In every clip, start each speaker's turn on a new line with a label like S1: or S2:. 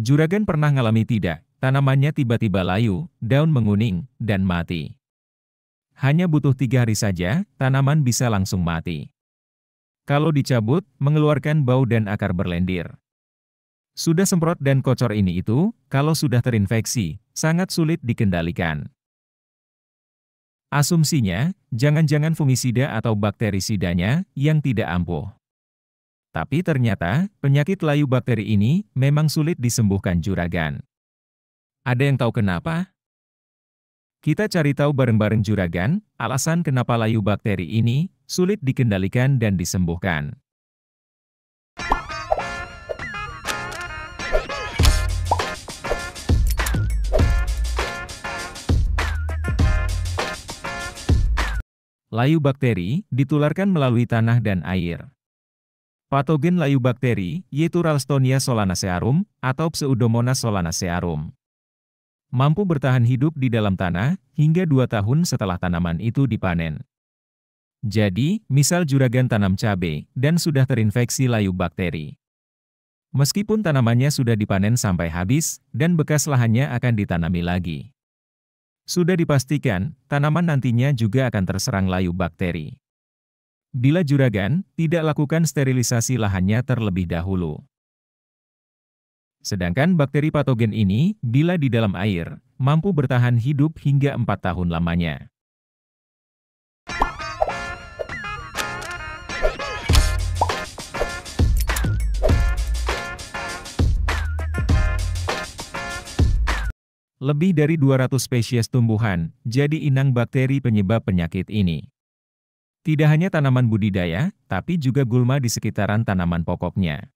S1: Juragan pernah ngalami tidak? Tanamannya tiba-tiba layu, daun menguning, dan mati. Hanya butuh 3 hari saja, tanaman bisa langsung mati. Kalau dicabut, mengeluarkan bau dan akar berlendir. Sudah semprot dan kocor ini itu, kalau sudah terinfeksi, sangat sulit dikendalikan. Asumsinya, jangan-jangan fungisida atau bakterisidanya yang tidak ampuh. Tapi ternyata, penyakit layu bakteri ini memang sulit disembuhkan juragan. Ada yang tahu kenapa? Kita cari tahu bareng-bareng juragan, alasan kenapa layu bakteri ini sulit dikendalikan dan disembuhkan. Layu bakteri ditularkan melalui tanah dan air. Patogen layu bakteri yaitu Ralstonia solanacearum atau Pseudomonas solanacearum. Mampu bertahan hidup di dalam tanah hingga 2 tahun setelah tanaman itu dipanen. Jadi, misal juragan tanam cabai dan sudah terinfeksi layu bakteri. Meskipun tanamannya sudah dipanen sampai habis dan bekas lahannya akan ditanami lagi. Sudah dipastikan, tanaman nantinya juga akan terserang layu bakteri. Bila juragan tidak lakukan sterilisasi lahannya terlebih dahulu. Sedangkan bakteri patogen ini, bila di dalam air, mampu bertahan hidup hingga 4 tahun lamanya. Lebih dari 200 spesies tumbuhan jadi inang bakteri penyebab penyakit ini. Tidak hanya tanaman budidaya, tapi juga gulma di sekitaran tanaman pokoknya.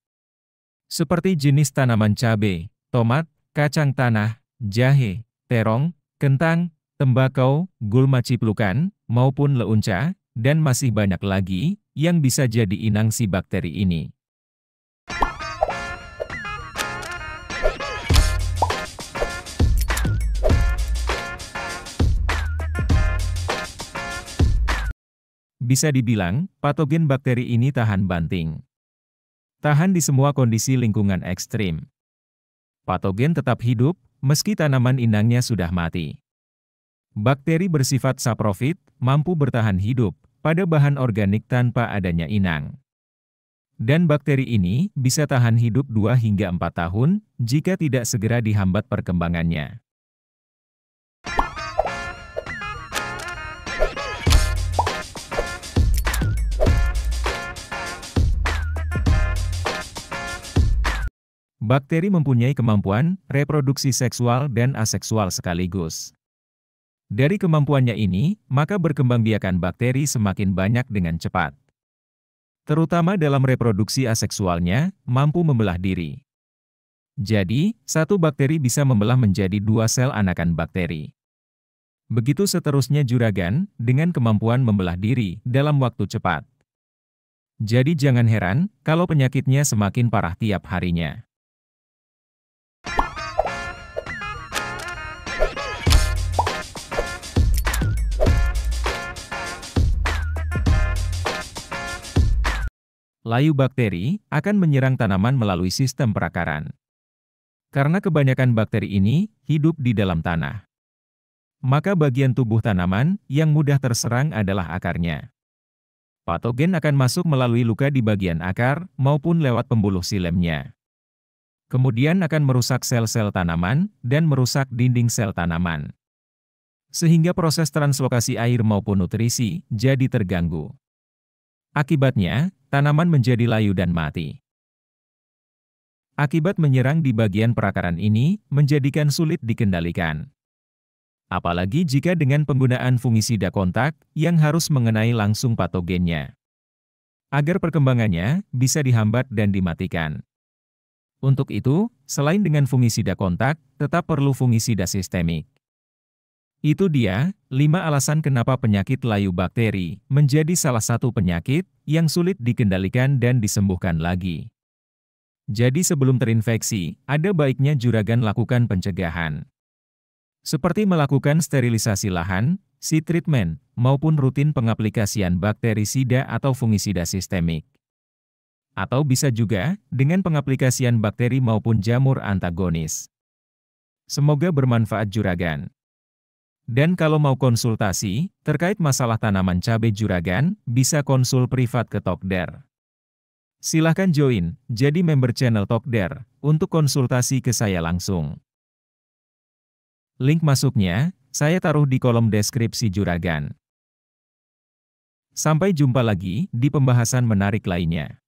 S1: Seperti jenis tanaman cabai, tomat, kacang tanah, jahe, terong, kentang, tembakau, gulma ciplukan, maupun leunca, dan masih banyak lagi yang bisa jadi inang si bakteri ini. Bisa dibilang, patogen bakteri ini tahan banting. Tahan di semua kondisi lingkungan ekstrim. Patogen tetap hidup, meski tanaman inangnya sudah mati. Bakteri bersifat saprofit, mampu bertahan hidup pada bahan organik tanpa adanya inang. Dan bakteri ini bisa tahan hidup 2 hingga 4 tahun, jika tidak segera dihambat perkembangannya. Bakteri mempunyai kemampuan reproduksi seksual dan aseksual sekaligus. Dari kemampuannya ini, maka berkembangbiakan bakteri semakin banyak dengan cepat. Terutama dalam reproduksi aseksualnya, mampu membelah diri. Jadi, satu bakteri bisa membelah menjadi 2 sel anakan bakteri. Begitu seterusnya juragan, dengan kemampuan membelah diri dalam waktu cepat. Jadi jangan heran, kalau penyakitnya semakin parah tiap harinya. Layu bakteri akan menyerang tanaman melalui sistem perakaran. Karena kebanyakan bakteri ini hidup di dalam tanah. Maka bagian tubuh tanaman yang mudah terserang adalah akarnya. Patogen akan masuk melalui luka di bagian akar maupun lewat pembuluh silemnya. Kemudian akan merusak sel-sel tanaman dan merusak dinding sel tanaman. Sehingga proses translokasi air maupun nutrisi jadi terganggu. Akibatnya, tanaman menjadi layu dan mati. Akibat menyerang di bagian perakaran ini menjadikan sulit dikendalikan. Apalagi jika dengan penggunaan fungisida kontak yang harus mengenai langsung patogennya. Agar perkembangannya bisa dihambat dan dimatikan. Untuk itu, selain dengan fungisida kontak, tetap perlu fungisida sistemik. Itu dia, 5 alasan kenapa penyakit layu bakteri menjadi salah satu penyakit yang sulit dikendalikan dan disembuhkan lagi. Jadi sebelum terinfeksi, ada baiknya juragan lakukan pencegahan. Seperti melakukan sterilisasi lahan, seed treatment, maupun rutin pengaplikasian bakterisida atau fungisida sistemik. Atau bisa juga dengan pengaplikasian bakteri maupun jamur antagonis. Semoga bermanfaat juragan. Dan kalau mau konsultasi terkait masalah tanaman cabai juragan, bisa konsul privat ke Tokder. Silahkan join jadi member channel Tokder untuk konsultasi ke saya langsung. Link masuknya saya taruh di kolom deskripsi juragan. Sampai jumpa lagi di pembahasan menarik lainnya.